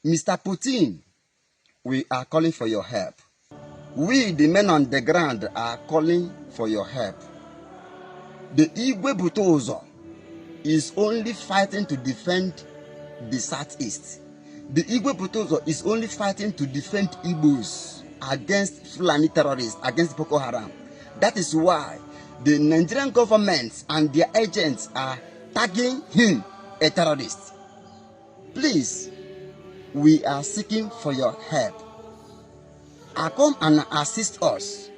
Mr. Putin, we are calling for your help. We, the men on the ground, are calling for your help. The Igwe Butozo is only fighting to defend the Southeast. The Igwe Butozo is only fighting to defend Igbos against Fulani terrorists, against Boko Haram. That is why the Nigerian government and their agents are tagging him a terrorist. Please, we are seeking for your help. Come and assist us.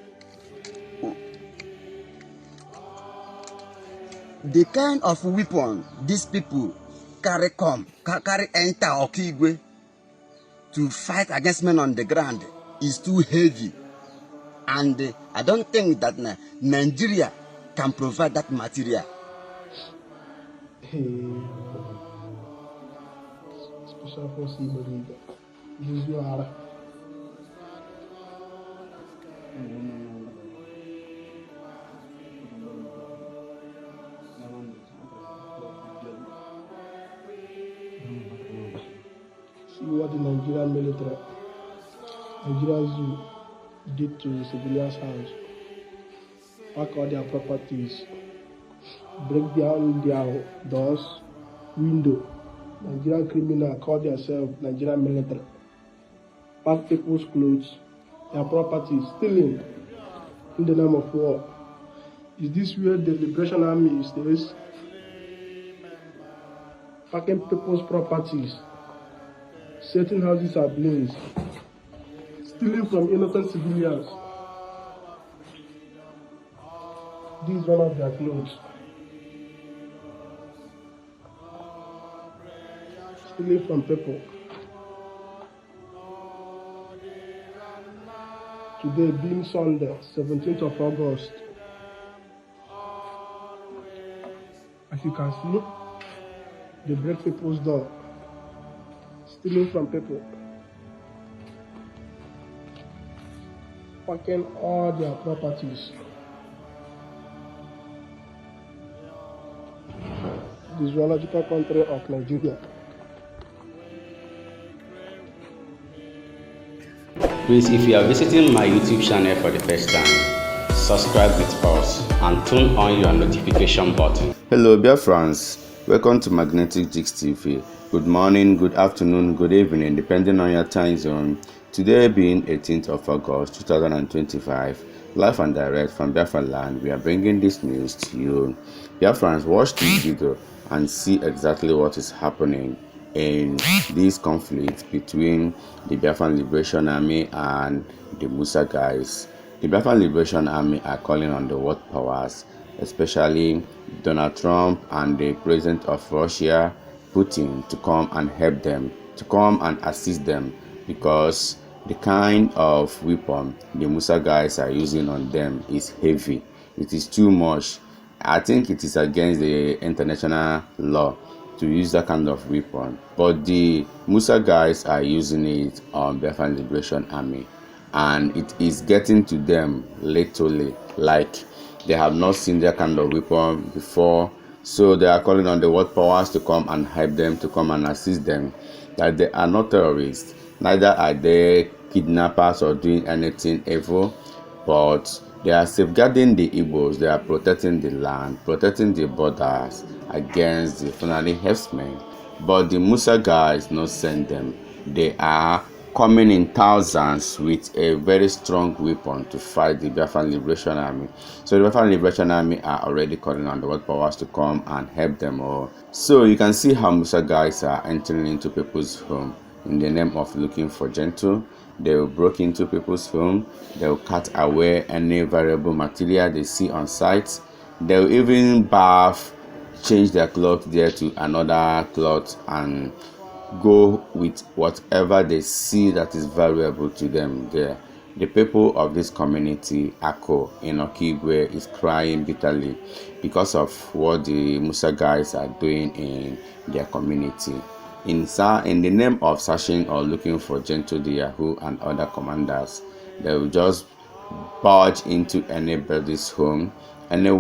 The kind of weapon these people carry enter Okigwe to fight against men on the ground is too heavy. And I don't think that Nigeria can provide that material. Special force use your ara. See what the Nigerian military, Nigerian zoo did to civilians' house. Pack all their properties, break down their doors, window. Nigerian criminals call themselves Nigerian military. Pack people's clothes, their properties, stealing in the name of war. Is this where the Liberation Army stays? Packing people's properties, setting houses ablaze, stealing from innocent civilians. This is one of their clothes. Stealing from people. Today being Sunday, 17th of August. As you can see, they break people's door. Stealing from people. Packing all their properties. The zoological country of Nigeria. Please, if you are visiting my YouTube channel for the first time, subscribe with us and turn on your notification button. Hello Biafrans, welcome to Magnetic Jigs TV. Good morning, good afternoon, good evening, depending on your time zone. Today being 18th of August 2025, live and direct from Biafra land, we are bringing this news to you. Biafrans, watch this video and see exactly what is happening in this conflict between the Biafran Liberation Army and the Musa guys. The Biafran Liberation Army are calling on the world powers, especially Donald Trump and the president of Russia, Putin, to come and help them, to come and assist them, because the kind of weapon the Musa guys are using on them is heavy. It is too much. I think it is against the international law to use that kind of weapon, but the Musa guys are using it on Biafran Liberation Army, and it is getting to them literally like they have not seen that kind of weapon before. So they are calling on the world powers to come and help them, to come and assist them. That they are not terrorists, neither are they kidnappers or doing anything evil, but they are safeguarding the Igbos. They are protecting the land, protecting the borders against the Fulani herdsmen. But the Musa guys not send them. They are coming in thousands with a very strong weapon to fight the Biafran Liberation Army. So the Biafran Liberation Army are already calling on the world powers to come and help them all. So you can see how Musa guys are entering into people's home in the name of looking for gentle. They will break into people's home. They will cut away any valuable material they see on site. They will even bath, change their cloth there to another cloth, and go with whatever they see that is valuable to them there. The people of this community, Ako in Okigwe, is crying bitterly because of what the Musa guys are doing in their community. In the name of searching or looking for Gentle the Yahoo and other commanders, they will just barge into anybody's home, any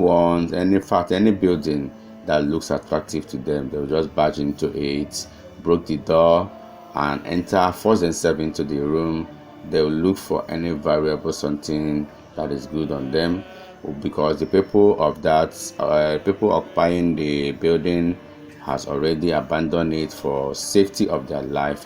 building that looks attractive to them. They will just barge into it, broke the door, and enter, force themselves into the room. They will look for any variable, something that is good on them, because the people of that people occupying the building has already abandoned it for safety of their life,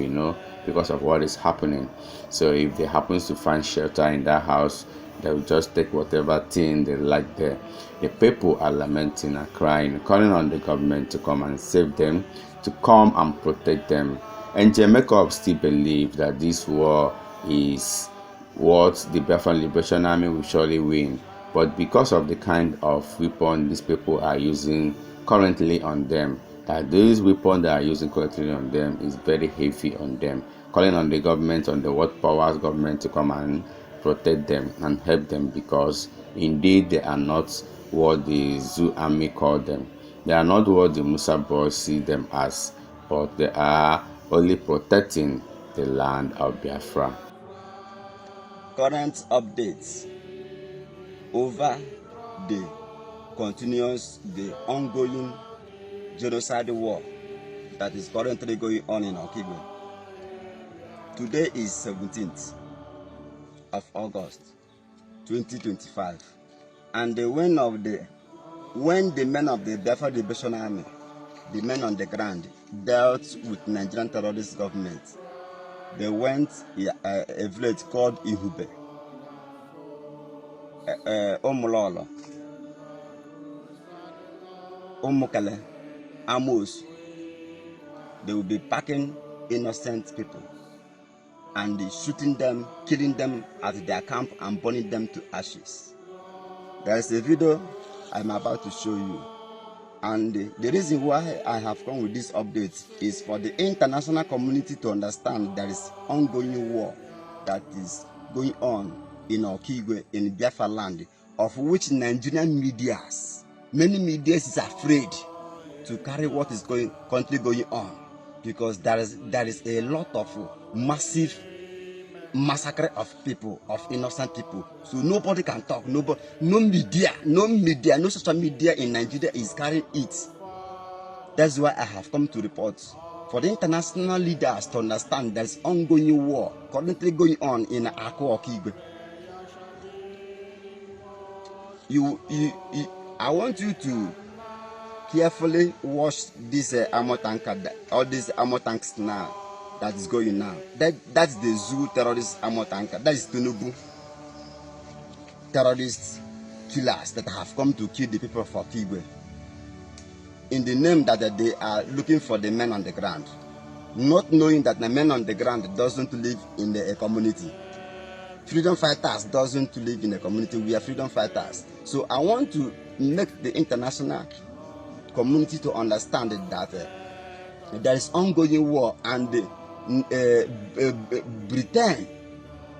because of what is happening. So if they happens to find shelter in that house, they will just take whatever thing they like there. The people are lamenting and crying, calling on the government to come and save them, to come and protect them. And Jamaica still believe that this war is what the Biafran Liberation Army will surely win. But because of the kind of weapon these people are using currently on them, that these weapons that are using currently on them is very heavy on them, calling on the government, on the world powers government, to come and protect them and help them, because indeed they are not what the Zoo Army call them. They are not what the Musa Boys see them as, but they are only protecting the land of Biafra. Current updates over the ongoing genocide war that is currently going on in Okigwe. Today is 17th of August 2025, and when the men of the Biafra Liberation Army, the men on the ground, dealt with Nigerian terrorist government, they went a village called Ihube, Omulolo, Omukale, Amos. They will be packing innocent people and shooting them, killing them at their camp and burning them to ashes. There is a video I'm about to show you, and the reason why I have come with this update is for the international community to understand there is ongoing war that is going on in Okigwe, in Biafra land, of which Nigerian many media is afraid to carry what is currently going on, because there is a lot of massive massacre of people, of innocent people. So nobody can talk. No media, no social media in Nigeria is carrying it. That's why I have come to report for the international leaders to understand there is ongoing war currently going on in Okigwe. I want you to carefully watch this armor tanker, all these armor tanks now that is going now. That's the Zoo terrorist armor tanker. That is Tinubu terrorist killers that have come to kill the people of Okigwe, in the name that they are looking for the men on the ground, not knowing that the men on the ground doesn't live in a community. Freedom fighters doesn't live in a community. We are freedom fighters. So I want to make the international community to understand that there is ongoing war, and Britain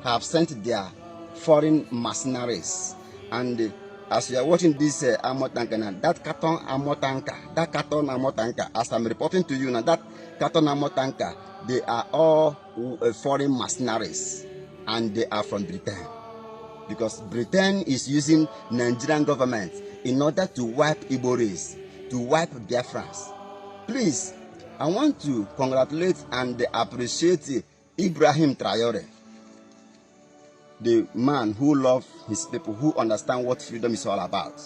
have sent their foreign mercenaries. And as you are watching this armor tanker now, that carton armor tanker, as I'm reporting to you now, that carton armor tanker, they are all foreign mercenaries, and they are from Britain, because Britain is using Nigerian government in order to wipe Igbo race, to wipe Biafrans. Please, I want to congratulate and appreciate Ibrahim Traore, the man who loves his people, who understands what freedom is all about.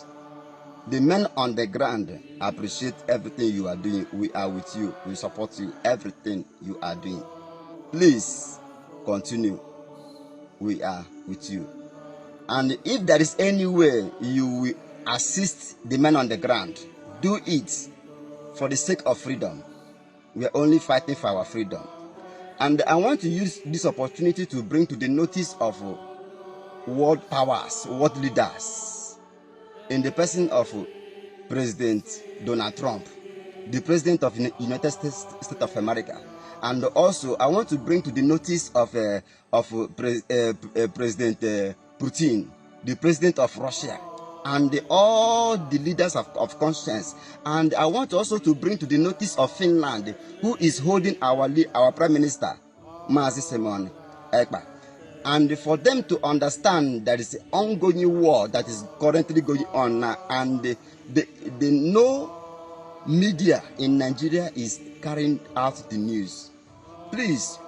The men on the ground appreciate everything you are doing. We are with you. We support you. Everything you are doing. Please continue. We are with you. And if there is any way you will assist the men on the ground, do it for the sake of freedom. We are only fighting for our freedom. And I want to use this opportunity to bring to the notice of world powers, world leaders, in the person of President Donald Trump, the President of the United States of America. And also, I want to bring to the notice of President Putin, the President of Russia, and all the leaders of conscience. And I want also to bring to the notice of Finland, who is holding our Prime Minister, Mazi Simon Ekpa. And for them to understand there is an ongoing war that is currently going on now, and no media in Nigeria is carrying out the news. Please,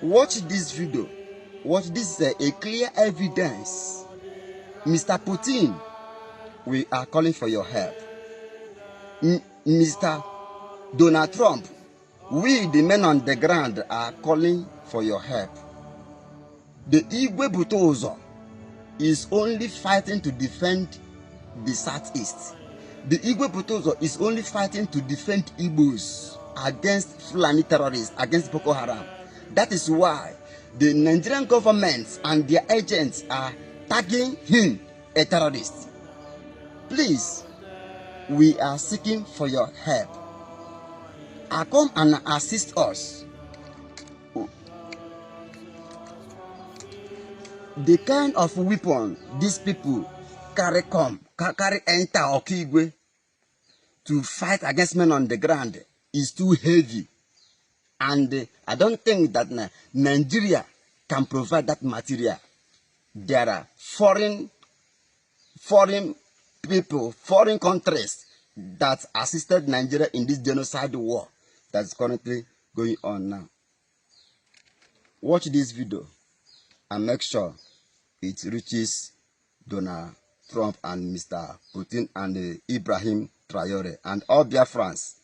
Watch this video. Watch this is a clear evidence. Mr. Putin, we are calling for your help. Mr. Donald Trump, we the men on the ground are calling for your help. The Igwe Butozo is only fighting to defend the Southeast. The Igwe Butozo is only fighting to defend Igbos against Fulani terrorists, against Boko Haram. That is why the Nigerian government and their agents are tagging him a terrorist. Please, we are seeking for your help. Come and assist us. The kind of weapon these people carry enter Okigwe to fight against men on the ground is too heavy. And I don't think that Nigeria can provide that material. There are foreign people, foreign countries that assisted Nigeria in this genocide war that's currently going on now. Watch this video and make sure it reaches Donald Trump and Mr. Putin and Ibrahim Traore and all Biafrans.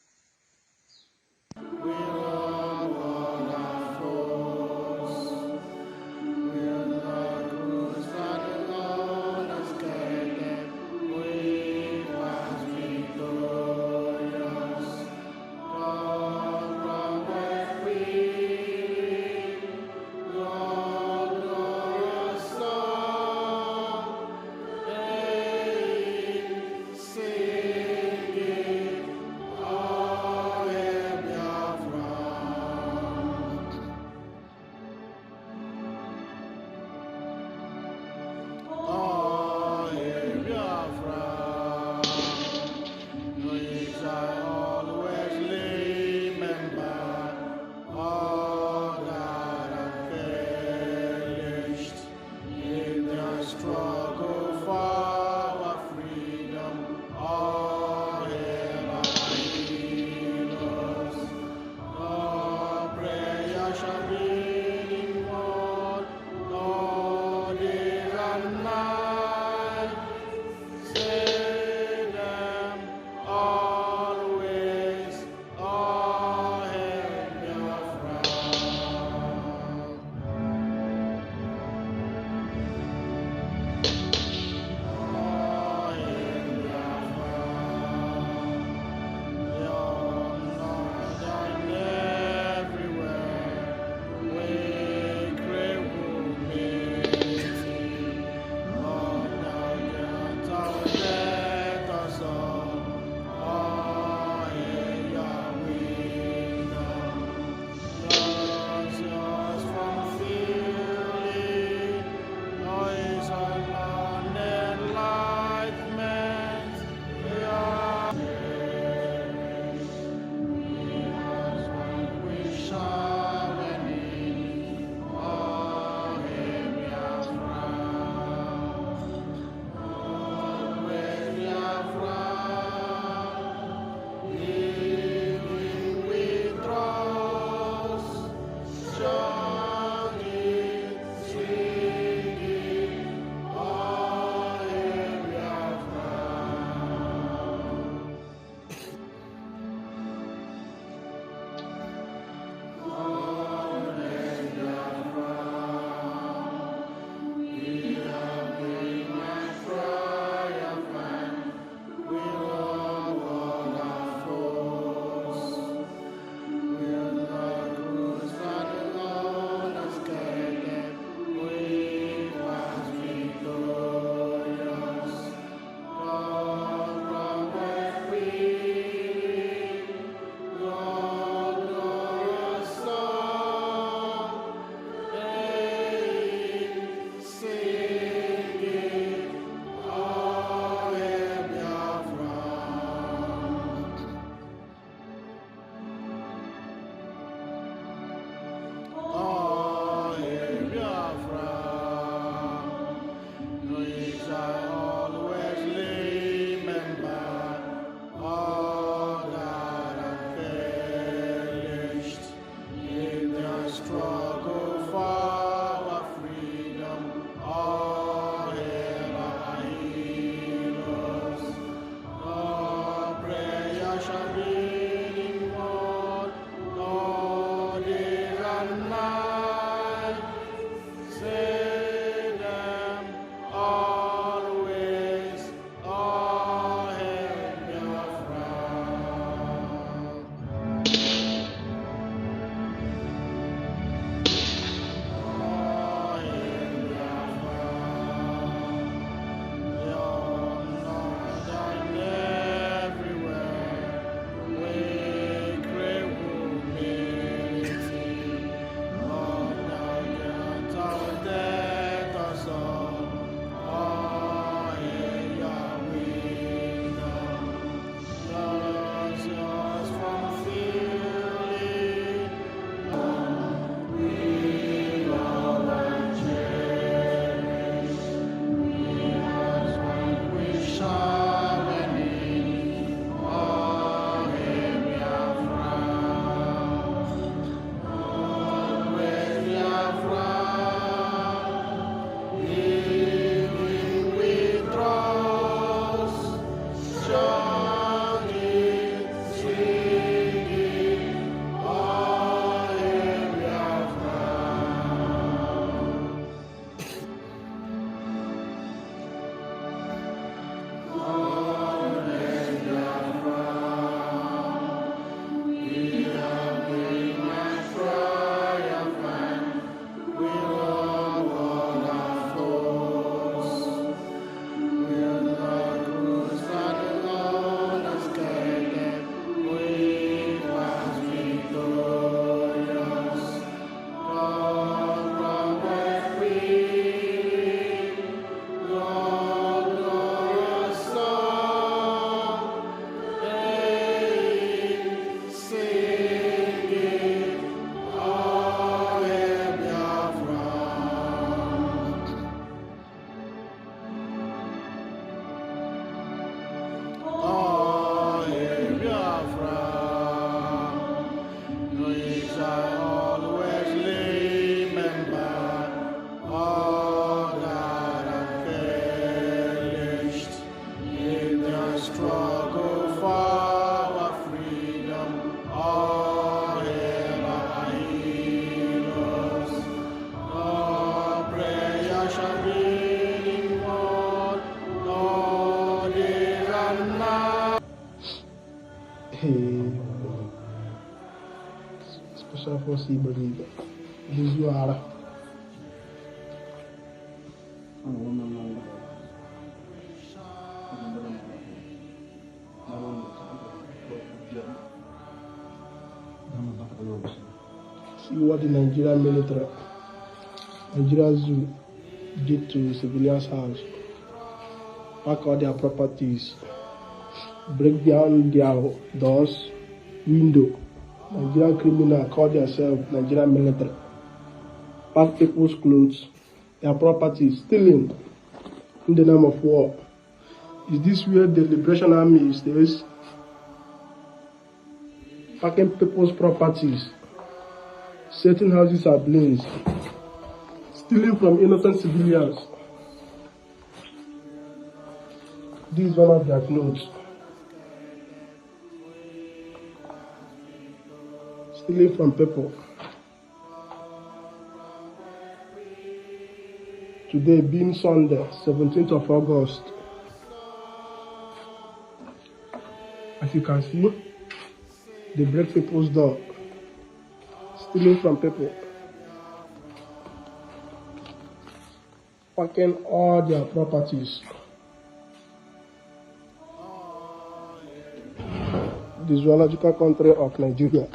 yourself was he believe it. This you are. See what the Nigerian military, Nigeria Zoo did to civilians' house. Pack all their properties, break down their doors, window. Nigerian criminal call themselves Nigerian military. Pack people's clothes, their properties, stealing in the name of war. Is this where the Liberation Army stays? Packing people's properties, setting houses ablaze, stealing from innocent civilians. This is one of their clothes. Stealing from people. Today being Sunday, 17th of August. As you can see, they break people's door. Stealing from people. Packing all their properties. The zoological country of Nigeria.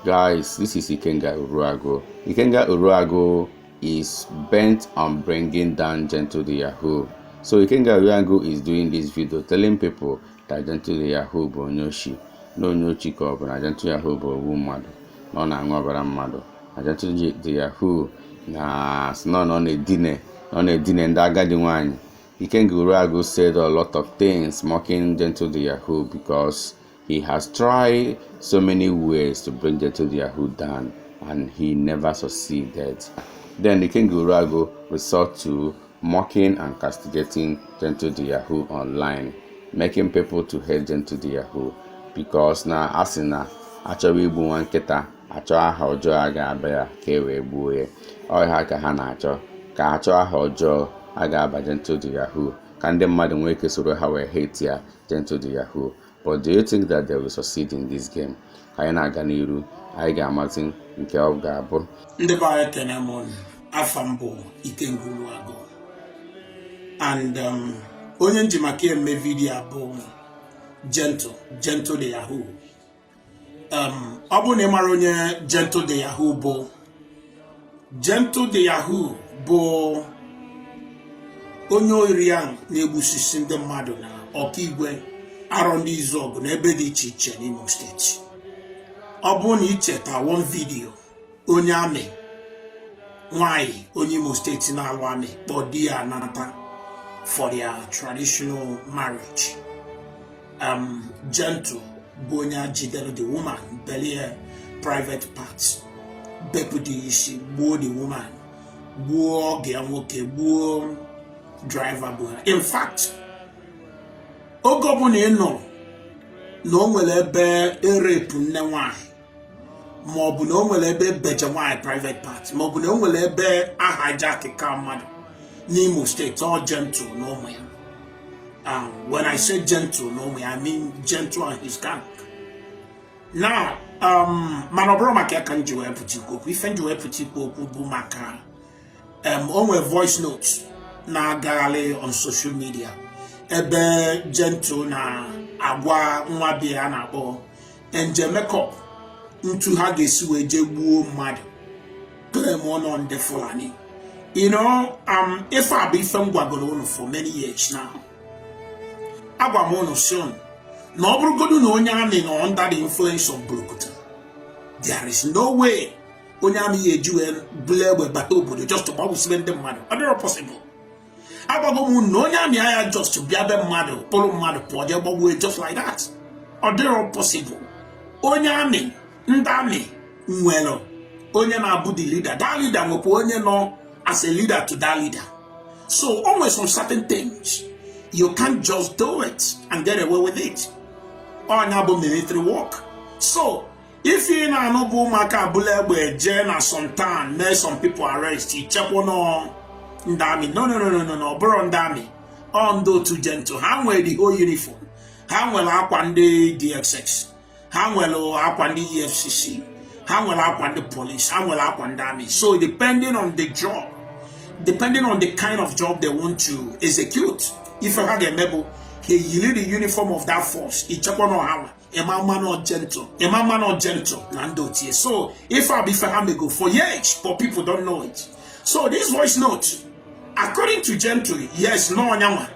Guys, this is Ikenga Uruago. Ikenga Uruago is bent on bringing down Gentle the Yahoo. So Ikenga Uruago is doing this video telling people that Gentle the Yahoo bụ onyoshi. No onyochi ka ọ bụ na Gentle Yahoo bụ owu mmadụ. Na ọ na-aṅụ ọbara mmadụ. Na Gentle the Yahoo na nọ na-edine ndị agadi nwanyị. Ikenga Uruago said a lot of things mocking Gentle the Yahoo because he has tried so many ways to bring Gentle the Yahoo down and he never succeeded. Then Ikenga Uruago resort to mocking and castigating Gentle the Yahoo online, making people to hate Gentle the Yahoo because na asina achọrọ igbu nwa nkịta achọ aha ọjọọ a ga-aba ya ka e wee gbuo ya. Ọ ha ka ha na-achọ ka achọ aha ọjọọ a ga-aba Gentle the Yahoo ka ndị mmadụ nwee ike soro ha wee hate ya Gentle the Yahoo. But do you think that they will succeed in this game? Anyị na-aga n'iru, anyị ga-amazi nke ọ ga-abụ. Ndị be anyị kene m afa mbụ Ikenga Uruago and onye njimaka eme vidio bụ Gentle the Yahoo. Ọ bụ na ị mara onye Gentle the Yahoo bụ, Gentle the Yahoo bụ onye ori ahụ na-egbusisi ndị mmadụ na Okigwe arọ ndị Izọgụ n'ebe dị iche iche n'Imo steeti. Ọ bụ na icheta one video onye amị nwanyị onye Imo steeti na-alụ amị kpọọ di ya nata for their traditional marriage. Gentle bụ onye jidere the woman belie private parts, bepụ dị isi, gbuo the woman, gbuo ọgọ ya nwoke, gbuo driver bụ ha. In fact, oge ọbụla ị nọ na o nwere ebe erepu nne nwanyị maọbụ na o nwere ebe beje nwanyị private party maọbụ na o nwere ebe aha hijack ka mmadụ n'Imo steeti, ọ Gentle na ụmụ ya. When I say Gentle, no me, I mean Gentle and his gang. Now, manobro maka kanjiwe putiko. If enjiwe putiko kubu maka. On voice notes na garale on social media. Ebe Gentle na agwa nwabia na bo. Enje makeup into hagesi weje buo mad. Claim on the Fulani. You know, if I be from Guagolo for many years now, Aguamono soon. No Brugodu no Nyami no under the influence of Brukuta. There is no way Onyami a Jew and Blair with Batobu just about spend the money. Are they possible? Aguamu no Nyami I just to be a mother, Polo mother, Poja, just like that. Are they all possible? Onyami, Ndami, Nwelo, Onyama Budi leader, that leader will put no as a leader to that leader. So always on certain things, you can't just do it and get away with it. Or now military work. So if you na no go maka bulebe jena sometime, may some people arrest you, check one on ndami. No, bro ndami. On do too gentle. How wear the whole uniform? How well akwande DXX? How well akwande EFCC? How well akwande police? How well akwandami? So depending on the job, depending on the kind of job they want to execute, if I had a memo, he yielded the uniform of that force. He check on how a man not gentle, Nando. So if I be go for years, but people don't know it. So this voice note, according to Gentle, yes, no nyama.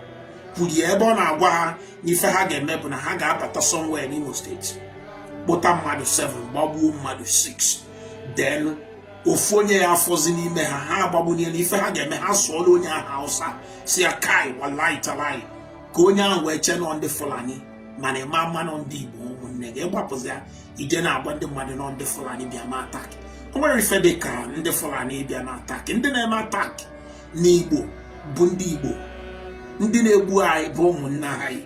Could you ever na if I had a memo na haga but somewhere in Imo State? But I'm mad 7, Babu mad 6. Then Ofonye ya fozini me ha babu ni ife ha ga me ha solo nya Hausa si akai wallahi talai ko nya weche no ndi Fulani mane mama no ndi Igbo munne ga gbapozia ije na agba ndi mmadụ no ndi Fulani bia ma attack o nwere ife dị ka ndi Fulani bia na attack ndị na-eme attack n'Igbo bụ ndị Igbo ndị na-egbu anyị bụ ụmụnna anyị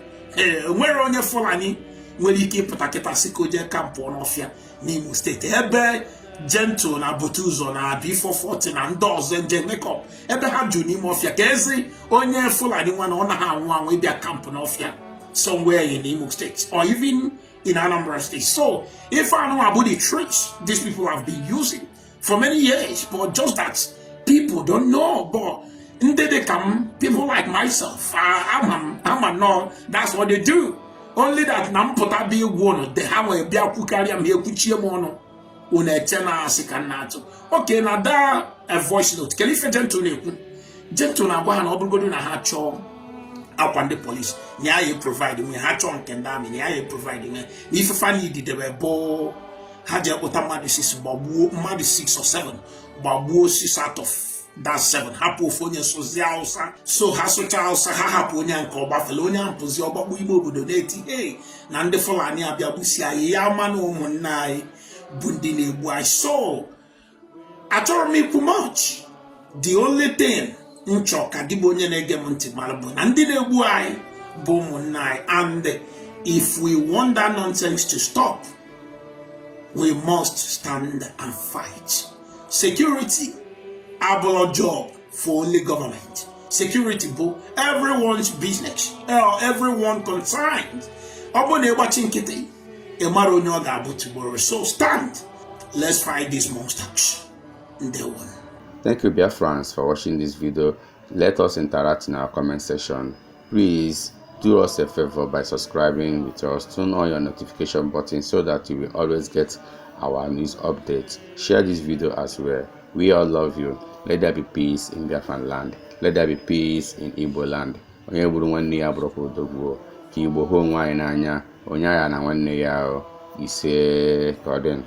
nwere onye Fulani nwere ike ịpụta kịta si ka o jee kampụ n'ọfịa n'Imo steeti ebe Gentle na Botuzo na B440 na ndị ọzọ nje makeup ebe ha jụ n'ime ọfịa ka ezi onye Fulani nwa na ọ na ha anwụ ịbịa kampụ n'ọfịa somewhere in Imo State or even in Anambra State. So if I know about the tricks these people have been using for many years, but just that people don't know. But they come, people like myself, I'm a no, that's what they do. Only that nam pota be one, they have a bia kukari am here kuchie mono. Okay, now that a voice note. Can you fit Gentle na gwa na obugodo na ha cho akwande police. Ni aye provide me ha cho nkendami ni aye provide me. Ni if fa need the bo ha je otamadu 6 babu madu 6 or 7 babu 6 out of that 7 hapo fonye Hausa so ha socha Hausa ha hapo onya nka obafele onya mpozi obagbu Igbo obodo na-eti hey na ndị Fulani abia busi aye ya ma na ụmụnna anyị bundi na-egbu anyị. So achọrọ m ikwu much. The only thing nchọ ka dịbụ onye na-ege m ntị mara bụ na ndị na-egbu anyị bụ ụmụnna anyị, and if we want that nonsense to stop, we must stand and fight. Security abụrụ job for only government. Security bụ everyone's business, everyone concerned. Ọ bụ na ịgbachi nkịtị ịmara onye ọ ga-abụ tomorrow. So stand, let's fight these monsters. Thank you, Biafrans, for watching this video. Let us interact in our comment section. Please do us a favor by subscribing with us. Turn on your notification button so that you will always get our news updates. Share this video as well. We all love you. Let there be peace in Biafran land. Let there be peace in Igbo land. Onye buru nwanne ya bụrụkwa odogwu ka Igbo hụ nwaanyị n'anya onye agha na nwanne ya ise ka ọ dị.